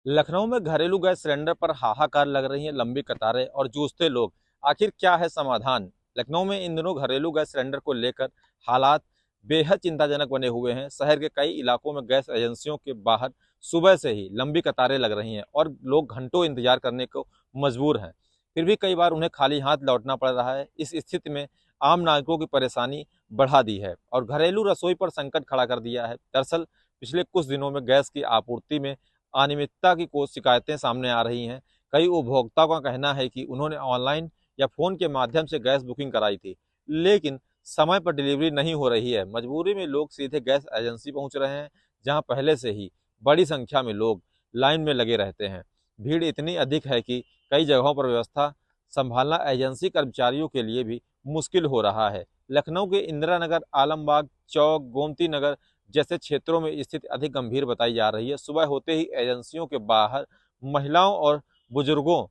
लखनऊ में घरेलू gas cylinder पर हाहाकार लग रही है, लंबी कतारें और जूझते लोग। आखिर क्या है समाधान? लखनऊ में इन दिनों घरेलू गैस सिलेंडर को लेकर हालात बेहद चिंताजनक बने हुए हैं। शहर के कई इलाकों में गैस एजेंसियों के बाहर सुबह से ही लंबी कतारें लग रही हैं और लोग घंटों इंतजार करने को मजबूर हैं। फिर भी कई बार उन्हें खाली हाथ लौटना पड़ रहा है। इस स्थिति में आम नागरिकों की परेशानी बढ़ा दी है और घरेलू रसोई पर संकट खड़ा कर दिया है। दरअसल पिछले कुछ दिनों में गैस की आपूर्ति में अनियमितता की कुछ शिकायतें सामने आ रही हैं। कई उपभोक्ताओं का कहना है कि उन्होंने ऑनलाइन या फ़ोन के माध्यम से गैस बुकिंग कराई थी, लेकिन समय पर डिलीवरी नहीं हो रही है। मजबूरी में लोग सीधे गैस एजेंसी पहुंच रहे हैं, जहां पहले से ही बड़ी संख्या में लोग लाइन में लगे रहते हैं। भीड़ इतनी अधिक है कि कई जगहों पर व्यवस्था संभालना एजेंसी कर्मचारियों के लिए भी मुश्किल हो रहा है। लखनऊ के इंदिरा नगर, आलमबाग चौक, गोमती नगर जैसे क्षेत्रों में स्थिति अधिक गंभीर बताई जा रही है। सुबह होते ही एजेंसियों के बाहर महिलाओं और बुजुर्गों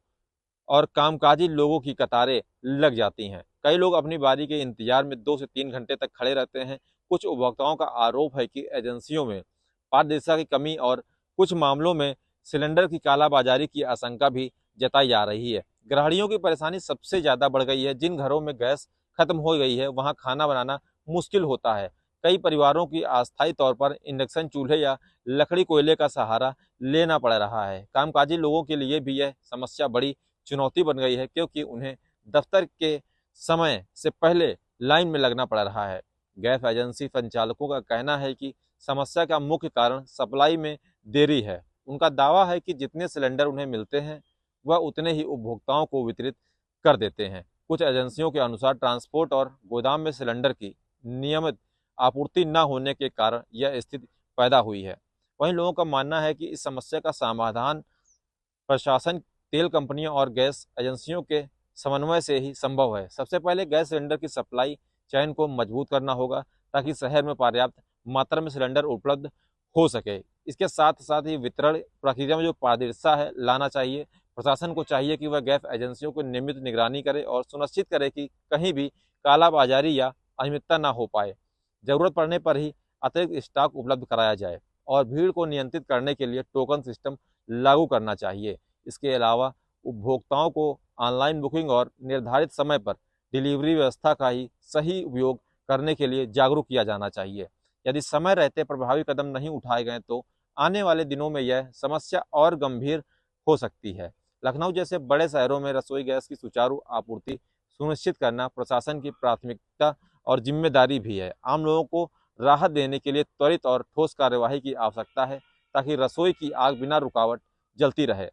और कामकाजी लोगों की कतारें लग जाती हैं। कई लोग अपनी बारी के इंतजार में 2 से 3 घंटे तक खड़े रहते हैं। कुछ उपभोक्ताओं का आरोप है कि एजेंसियों में पारदर्शिता की कमी और कुछ मामलों में सिलेंडर की कालाबाजारी की आशंका भी जताई जा रही है। गृहिणियों की परेशानी सबसे ज़्यादा बढ़ गई है। जिन घरों में गैस खत्म हो गई है, वहाँ खाना बनाना मुश्किल होता है। कई परिवारों की अस्थायी तौर पर इंडक्शन चूल्हे या लकड़ी कोयले का सहारा लेना पड़ रहा है। कामकाजी लोगों के लिए भी यह समस्या बड़ी चुनौती बन गई है, क्योंकि उन्हें दफ्तर के समय से पहले लाइन में लगना पड़ रहा है। गैस एजेंसी संचालकों का कहना है कि समस्या का मुख्य कारण सप्लाई में देरी है। उनका दावा है कि जितने सिलेंडर उन्हें मिलते हैं, वह उतने ही उपभोक्ताओं को वितरित कर देते हैं। कुछ एजेंसियों के अनुसार ट्रांसपोर्ट और गोदाम में सिलेंडर की नियमित आपूर्ति न होने के कारण यह स्थिति पैदा हुई है। वहीं लोगों का मानना है कि इस समस्या का समाधान प्रशासन, तेल कंपनियों और गैस एजेंसियों के समन्वय से ही संभव है। सबसे पहले गैस सिलेंडर की सप्लाई चैन को मजबूत करना होगा, ताकि शहर में पर्याप्त मात्रा में सिलेंडर उपलब्ध हो सके। इसके साथ साथ ही वितरण प्रक्रिया में जो पारदर्शिता है लाना चाहिए। प्रशासन को चाहिए कि वह गैस एजेंसियों को नियमित निगरानी करे और सुनिश्चित करे कि कहीं भी कालाबाजारी या अनियमितता ना हो पाए। जरूरत पड़ने पर ही अतिरिक्त स्टॉक उपलब्ध कराया जाए और भीड़ को नियंत्रित करने के लिए टोकन सिस्टम लागू करना चाहिए। इसके अलावा उपभोक्ताओं को ऑनलाइन बुकिंग और निर्धारित समय पर डिलीवरी व्यवस्था का ही सही उपयोग करने के लिए जागरूक किया जाना चाहिए। यदि समय रहते प्रभावी कदम नहीं उठाए गए तो आने वाले दिनों में यह समस्या और गंभीर हो सकती है। लखनऊ जैसे बड़े शहरों में रसोई गैस की सुचारू आपूर्ति सुनिश्चित करना प्रशासन की प्राथमिकता और जिम्मेदारी भी है। आम लोगों को राहत देने के लिए त्वरित और ठोस कार्यवाही की आवश्यकता है, ताकि रसोई की आग बिना रुकावट जलती रहे।